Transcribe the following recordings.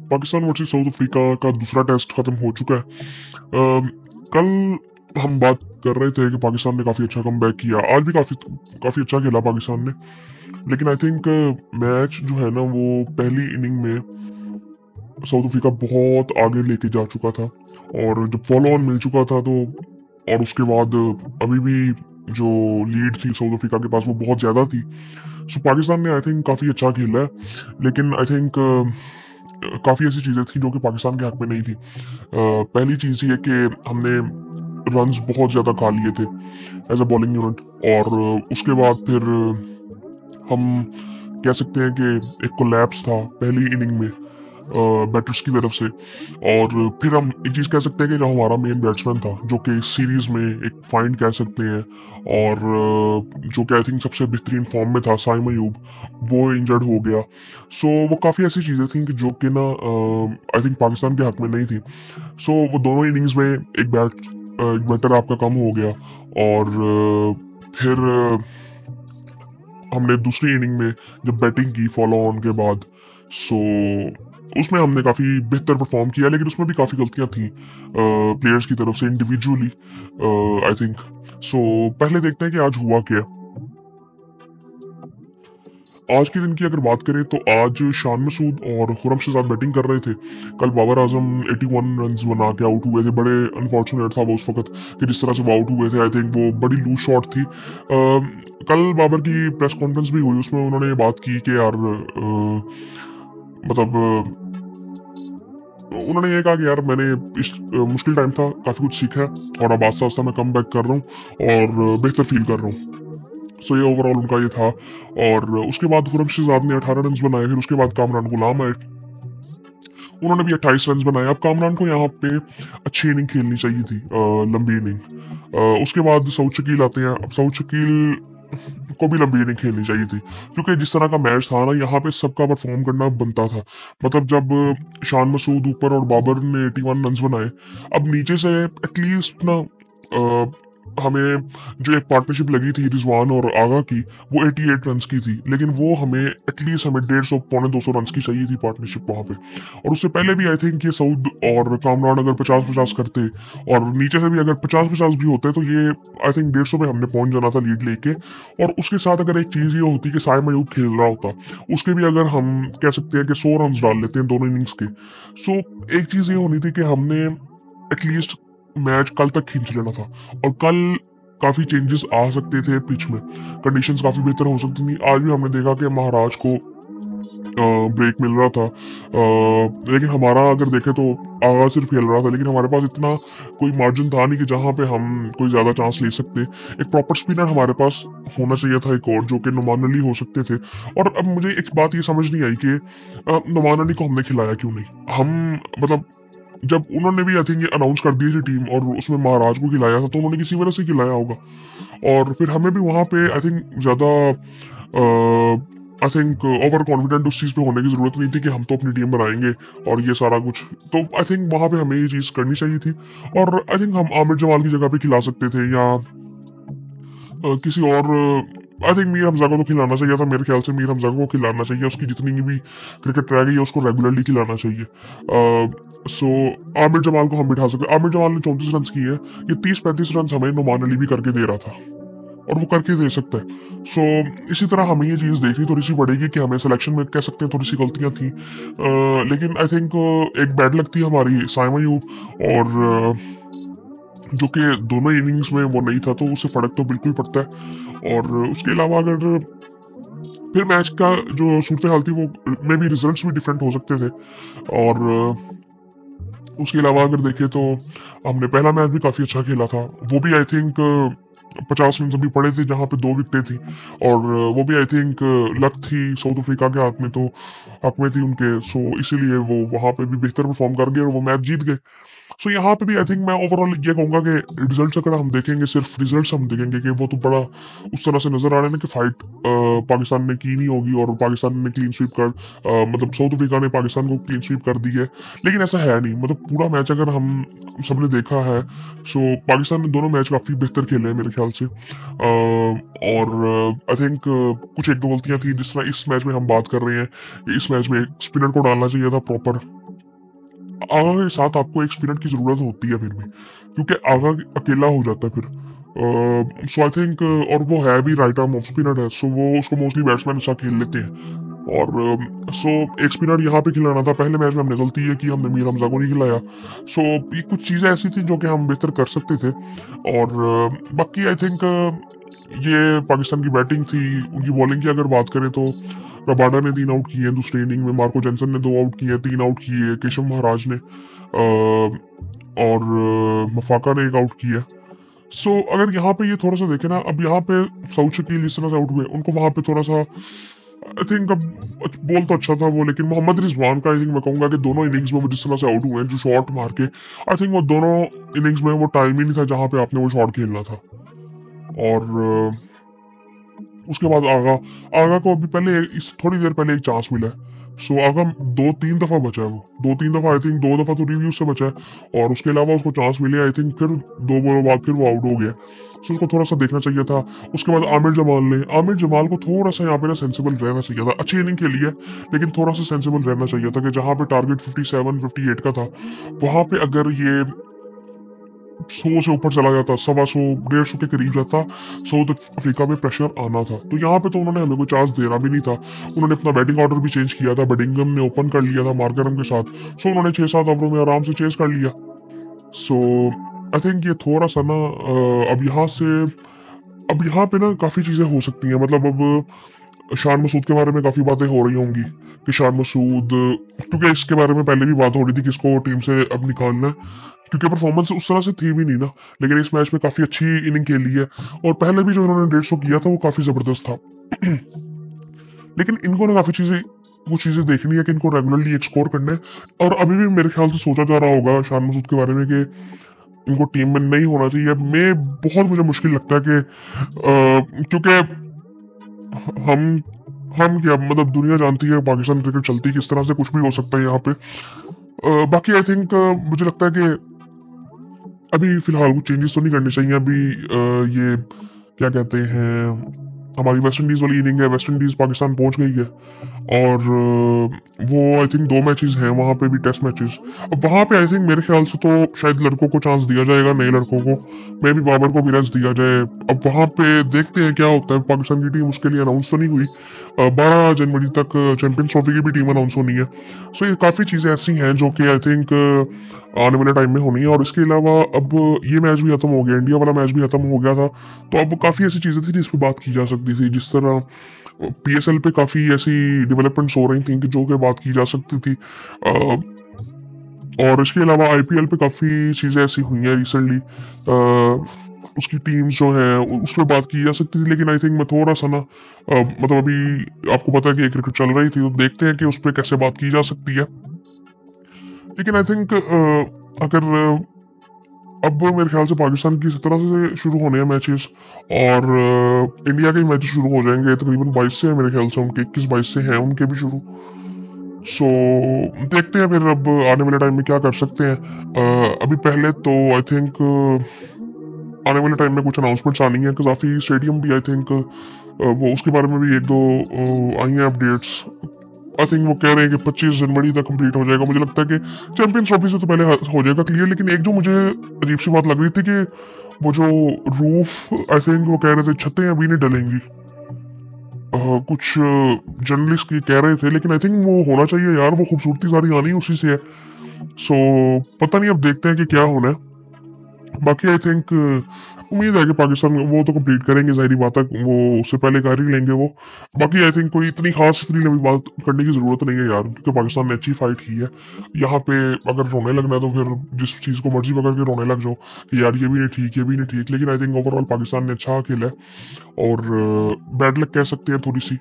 Pakistan versus south Africa का दूसरा test खत्म हो चुका है। कल हम बात कर रहे थे कि पाकिस्तान ने काफ़ी अच्छा कमबैक किया, आज भी काफ़ी काफ़ी अच्छा खेला पाकिस्तान ने। लेकिन आई थिंक मैच जो है ना वो पहली इनिंग में साउथ अफ्रीका बहुत आगे लेके जा चुका था, और जब फॉलो ऑन मिल चुका था तो और उसके बाद अभी भी जो लीड थी साउथ अफ्रीका के पास वो बहुत ज़्यादा थी। सो पाकिस्तान ने आई थिंक काफ़ी अच्छा खेला है, लेकिन आई थिंक काफ़ी ऐसी चीज़ें थी जो कि पाकिस्तान के हक में नहीं थी। पहली चीज़ ये कि हमने रन्स बहुत ज़्यादा खा लिए थे एज अ बॉलिंग यूनिट, और उसके बाद फिर हम कह सकते हैं कि एक कोलैप्स था पहली इनिंग में बैटर्स की तरफ से। और फिर हम एक चीज़ कह सकते हैं कि जो हमारा मेन बैट्समैन था, जो कि इस सीरीज़ में एक फाइंड कह सकते हैं, और जो कि आई थिंक सबसे बेहतरीन फॉर्म में था, साइम अयूब, वो इंजर्ड हो गया। सो वो काफ़ी ऐसी चीज़ें थी कि जो कि ना आई थिंक पाकिस्तान के हक में नहीं थी। सो वो दोनों इनिंग्स में एक बैटर आपका कम हो गया, और फिर हमने दूसरी इनिंग में जब बैटिंग की फॉलो ऑन के बाद, सो उसमें हमने काफ़ी बेहतर परफॉर्म किया, लेकिन उसमें भी काफ़ी गलतियां थी प्लेयर्स की तरफ से इंडिविजुअली, आई थिंक। सो पहले देखते हैं कि आज हुआ क्या। आज के दिन की अगर बात करें तो आज शान मसूद और खुरम शहजाद बैटिंग कर रहे थे। कल बाबर आजम 81 रन्स बना के आउट हुए थे। बड़े अनफॉर्चुनेट था वो उस वक्त कि जिस तरह से वो आउट हुए थे। आई थिंक वो बड़ी लूज शॉट थी। कल बाबर की प्रेस कॉन्फ्रेंस भी हुई, उसमें उन्होंने बात की कि यार मतलब उन्होंने ये कहा कि यार मैंने इस मुश्किल टाइम था, काफ़ी कुछ सीखा है, और अब आस्ता आस्ता मैं कम बैक कर रहा हूँ और बेहतर फील कर रहा हूँ। सो ये ओवरऑल उनका ये था। और उसके बाद खुरम शहजाद ने 18 रन बनाए। फिर उसके बाद कामरान गुलाम आए, उन्होंने भी 28 रन बनाए। अब कामरान को यहाँ पे अच्छी इनिंग खेलनी चाहिए थी, लंबी इनिंग। उसके बाद सऊद शकील आते हैं। अब सऊद शकील को भी लंबी इनिंग खेलनी चाहिए थी, क्योंकि जिस तरह का मैच था ना, यहाँ पे सबका परफॉर्म करना बनता था। मतलब जब शान मसूद ऊपर और बाबर ने 81 रन बनाए, अब नीचे से एटलीस्ट ना हमें जो एक पार्टनरशिप लगी थी रिजवान और आगा की, वो 88 रन की थी, लेकिन वो हमें एटलीस्ट हमें 150 पौने 200 रन की चाहिए थी पार्टनरशिप वहां पे। और उससे पहले भी आई थिंक ये सऊद और कामरान अगर 50-50 करते, और नीचे से भी अगर 50-50 भी होते, तो ये आई थिंक 150 पे हमने पहुंच जाना था लीड लेके। और उसके साथ अगर एक चीज ये होती कि साइम अयूब खेल रहा होता, उसके भी अगर हम कह सकते हैं कि 100 रन डाल लेते हैं दोनों इनिंग्स के। सो एक चीज ये होनी थी कि हमने एटलीस्ट मैच कल तक खींच लेना था। और कल काफी चेंजेस आ सकते थे पिच में, कंडीशंस काफी बेहतर हो सकती थी। आज भी हमने देखा कि महाराज को ब्रेक मिल रहा था, लेकिन हमारा अगर देखें तो आगाज सिर्फ खेल रहा था, लेकिन हमारे पास इतना कोई मार्जिन था नहीं कि जहां पे हम कोई ज्यादा चांस ले सकते। एक प्रॉपर स्पिनर हमारे पास होना चाहिए था एक और, जो कि नुमान अली हो सकते थे। और अब मुझे एक बात ये समझ नहीं आई कि नुमान अली को हमने खिलाया क्यों नहीं। हम मतलब जब उन्होंने भी आई थिंक ये अनाउंस कर दी थी टीम, और उसमें महाराज को खिलाया था, तो उन्होंने किसी वजह से खिलाया होगा। और फिर हमें भी वहां पे आई थिंक ज्यादा आई थिंक ओवर कॉन्फिडेंट उस चीज पे होने की जरूरत नहीं थी कि हम तो अपनी टीम बनाएंगे और ये सारा कुछ। तो आई थिंक वहां पे हमें ये चीज करनी चाहिए थी। और आई थिंक हम आमिर जमाल की जगह पे खिला सकते थे, या किसी और आई थिंक मीर हमजा को तो खिलाना चाहिए था। मेरे ख्याल से मीर हमजा को खिलाना चाहिए, उसकी जितनी भी क्रिकेट रह गई है उसको रेगुलरली खिलाना चाहिए। सो आमिर जमाल को हम बिठा सकते। आमिर जमाल ने 34 रन किए हैं, ये 30-35 रन हमें नुमान अली भी करके दे रहा था, और वो करके दे सकता है। सो इसी तरह हमें ये चीज़ देखनी थोड़ी सी पड़ेगी कि हमें सिलेक्शन में कह सकते हैं थोड़ी सी गलतियां थी। लेकिन आई थिंक एक बैड लक थी हमारी साइम अयूब, और जो कि दोनों इनिंग्स में वो नहीं था, तो उससे फर्क तो बिल्कुल पड़ता है। और उसके अलावा अगर फिर मैच का जो सूरत हाल थी, वो में भी रिजल्ट्स भी डिफरेंट हो सकते थे। और उसके अलावा अगर देखें तो हमने पहला मैच भी काफ़ी अच्छा खेला था। वो भी आई थिंक 50 रन अभी पड़े थे, जहाँ पे 2 विकेटें थी। और वो भी आई थिंक लक थी साउथ अफ्रीका के हाथ में, तो हक में थी उनके। सो इसीलिए वो वहाँ पे भी बेहतर परफॉर्म कर गए और वो मैच जीत गए। सो यहाँ पे भी आई थिंक मैं ओवरऑल ये कहूंगा कि रिजल्ट्स अगर हम देखेंगे, सिर्फ रिजल्ट्स हम देखेंगे, कि वो तो बड़ा उस तरह से नजर आ रहा है ना कि फाइट पाकिस्तान ने की नहीं होगी और पाकिस्तान ने क्लीन स्वीप कर मतलब साउथ अफ्रीका ने पाकिस्तान को क्लीन स्वीप कर दी है। लेकिन ऐसा है नहीं। मतलब पूरा मैच अगर हम सबने देखा है, सो पाकिस्तान ने दोनों मैच काफी बेहतर खेले हैं मेरे ख्याल से। और आई थिंक कुछ एक दो गलतियां थी, जिस तरह इस मैच में हम बात कर रहे हैं, इस मैच में स्पिनर को डालना चाहिए था प्रॉपर, आगा के साथ आपको एक स्पिनर की ज़रूरत होती है फिर भी, क्योंकि आगा अकेला हो जाता है फिर। सो आई थिंक, और वो है भी राइट आर्म ऑफ स्पिनर है, सो वो उसको मोस्टली बैट्समैन अच्छा खेल लेते हैं। और सो एक स्पिनर यहाँ पे खिलाना था। पहले मैच में हमने गलती ये की, हमने मीर हमजा को नहीं खिलाया। सो ये कुछ चीज़ें ऐसी थी जो कि हम बेहतर कर सकते थे। और बाकी आई थिंक ये पाकिस्तान की बैटिंग थी। उनकी बॉलिंग की अगर बात करें तो रबाडा ने 3 आउट किए दूसरे इनिंग में, मार्को जेंसन ने 2 आउट किए, 3 आउट किए केशव महाराज ने, और मफाका ने 1 आउट किया। सो अगर यहाँ पे ये थोड़ा सा देखे ना, अब यहाँ पे साउथ शकील इस तरह से आउट हुए, उनको वहां पे थोड़ा सा आई थिंक, अब बॉल तो अच्छा था वो, लेकिन मोहम्मद रिजवान का आई थिंक मैं कहूंगा कि दोनों इनिंग्स में वो जिस तरह से आउट हुए हैं, जो शॉट मार के, आई थिंक वो दोनों इनिंग्स में वो टाइम ही नहीं था जहां पे आपने वो शॉट खेलना था। और उसके बाद आगा आगा को अभी पहले इस थोड़ी देर पहले एक चांस मिला है। सो आगा 2-3 दफा बचा है, वो 2-3 दफा, आई थिंक 2 दफा तो रिव्यू से बचा है, और उसके अलावा उसको चांस मिले आई थिंक, फिर 2 बॉलों बाद फिर वो आउट हो गया। सो उसको थोड़ा सा देखना चाहिए था। उसके बाद आमिर जमाल को थोड़ा सा यहाँ पे ना सेंसिबल रहना चाहिए था। अच्छी इनिंग के लिए, लेकिन थोड़ा सा सेंसिबल रहना चाहिए था कि जहाँ पे टारगेट 57-58 का था, वहां पे अगर ये 100 से ऊपर चला जाता, 125, 150 के करीब जाता, साउथ अफ्रीका में प्रेशर आना था। तो यहाँ पे तो उन्होंने हमें कोई चांस देना भी नहीं था। उन्होंने अपना बैटिंग ऑर्डर भी चेंज किया था, बडिंगम ने ओपन कर लिया था मार्करम के साथ। सो उन्होंने 6-7 ओवरों में आराम से चेस कर लिया। सो आई थिंक ये थोड़ा सा ना, अब यहाँ पे ना काफी चीजें हो सकती हैं। मतलब अब शान मसूद के बारे में काफी बातें हो रही होंगी कि शान मसूद, क्योंकि इसके बारे में पहले भी बात हो रही थी कि इसको टीम से अब निकालना है, क्योंकि परफॉर्मेंस उस तरह से थी भी नहीं ना। लेकिन इस मैच में काफी अच्छी इनिंग खेली है, और पहले भी जो इन्होंने 150 किया था वो काफी जबरदस्त था। लेकिन इनको ना काफी चीजें, वो चीजें देखनी है कि इनको रेगुलरली एक स्कोर करना है। और अभी भी मेरे ख्याल से सोचा जा रहा होगा शान मसूद के बारे में कि इनको टीम में नहीं होना चाहिए। मुझे मुश्किल लगता है कि क्योंकि हम हम क्या, मतलब दुनिया जानती है पाकिस्तान क्रिकेट चलती किस तरह से, कुछ भी हो सकता है यहाँ पे। बाकी आई थिंक मुझे लगता है कि अभी फिलहाल कुछ चेंजेस तो नहीं करने चाहिए। अभी ये क्या कहते हैं, हमारी वेस्ट इंडीज वाली इनिंग है, वेस्ट इंडीज पाकिस्तान पहुंच गई है, और वो आई थिंक 2 मैचेस हैं वहां पे भी, टेस्ट मैचेस। अब वहां पे आई थिंक मेरे ख्याल से तो शायद लड़कों को चांस दिया जाएगा, नए लड़कों को, मे भी बाबर को भी रेस्ट दिया जाए। अब वहां पे देखते हैं क्या होता है। पाकिस्तान की टीम उसके लिए अनाउंस तो नहीं हुई। 12 जनवरी तक चैंपियंस ट्रॉफी की भी टीम अनाउंस होनी है। सो ये काफ़ी चीज़ें ऐसी हैं जो कि आई थिंक आने वाले टाइम में होनी है। और इसके अलावा अब ये मैच भी खत्म हो गया, इंडिया वाला मैच भी खत्म हो गया था, तो अब काफ़ी ऐसी चीज़ें थी जिस पर बात की जा सकती थी। जिस तरह पीएसएल पे काफ़ी ऐसी डेवलपमेंट्स हो रही थी कि जो कि बात की जा सकती थी। और इसके अलावा आईपीएल पे काफ़ी चीज़ें ऐसी हुई हैं रिसेंटली, उसकी टीम्स जो हैं उस पर बात की जा सकती थी। लेकिन आई थिंक मैं थोड़ा सा ना, मतलब अभी आपको पता है कि क्रिकेट चल रही थी, तो देखते हैं कि उस पर कैसे बात की जा सकती है। लेकिन आई थिंक अगर अब मेरे ख्याल से पाकिस्तान की 17 से शुरू होने हैं मैचेस, और इंडिया के मैचेस शुरू हो जाएंगे तकरीबन 22 से है मेरे ख्याल से, उनके 21-22 से हैं उनके भी शुरू। सो देखते हैं फिर अब आने वाले टाइम में क्या कर सकते हैं। अभी पहले तो आई थिंक आने वाले टाइम में कुछ अनाउंसमेंट्स आनी है। कजाफी स्टेडियम भी आई थिंक वो उसके बारे में भी 1-2 आई हैं अपडेट्स। आई थिंक वो कह रहे हैं कि 25 जनवरी तक कंप्लीट हो जाएगा। मुझे लगता है कि चैंपियंस ट्रॉफी से तो पहले हो जाएगा क्लियर। लेकिन एक जो मुझे अजीब सी बात लग रही थी कि वो जो रूफ, आई थिंक वो कह रहे थे छतें अभी नहीं डलेंगी। कुछ जर्नलिस्ट ये कह रहे थे, लेकिन आई थिंक वो होना चाहिए यार, वो खूबसूरती सारी आनी उसी से है। सो पता नहीं, अब देखते हैं कि क्या होना है। बाकी आई थिंक उम्मीद है कि पाकिस्तान वो तो कंप्लीट करेंगे, जाहिर बात है, वो उससे पहले कर ही लेंगे वो। बाकी आई थिंक कोई इतनी खास इतनी लंबी बात करने की जरूरत नहीं है यार, क्योंकि पाकिस्तान ने अच्छी फाइट की है। यहाँ पे अगर रोने लगना है तो फिर जिस चीज़ को मर्जी पकड़ के रोने लग जाओ कि यार ये भी नहीं ठीक, ये भी नहीं ठीक। लेकिन आई थिंक ओवरऑल पाकिस्तान ने अच्छा खेला है, और बैड लक कह सकते हैं थोड़ी सी,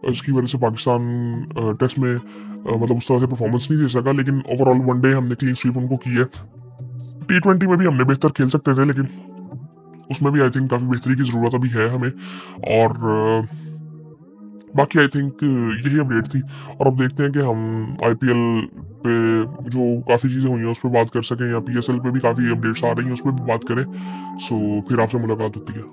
इसकी वजह से पाकिस्तान टेस्ट में मतलब उस तरह से परफॉर्मेंस नहीं दे सका। लेकिन ओवरऑल वनडे हमने क्लीन स्वीप उनको की है। T20 में भी हमने बेहतर खेल सकते थे, लेकिन उसमें भी आई थिंक काफ़ी बेहतरी की ज़रूरत अभी है हमें। और बाकी आई थिंक यही अपडेट थी। और अब देखते हैं कि हम आईपीएल पे जो काफ़ी चीज़ें हुई हैं उस पर बात कर सकें, या पीएसएल पे भी काफ़ी अपडेट्स आ रही हैं उस पर भी बात करें। सो फिर आपसे मुलाकात होती है।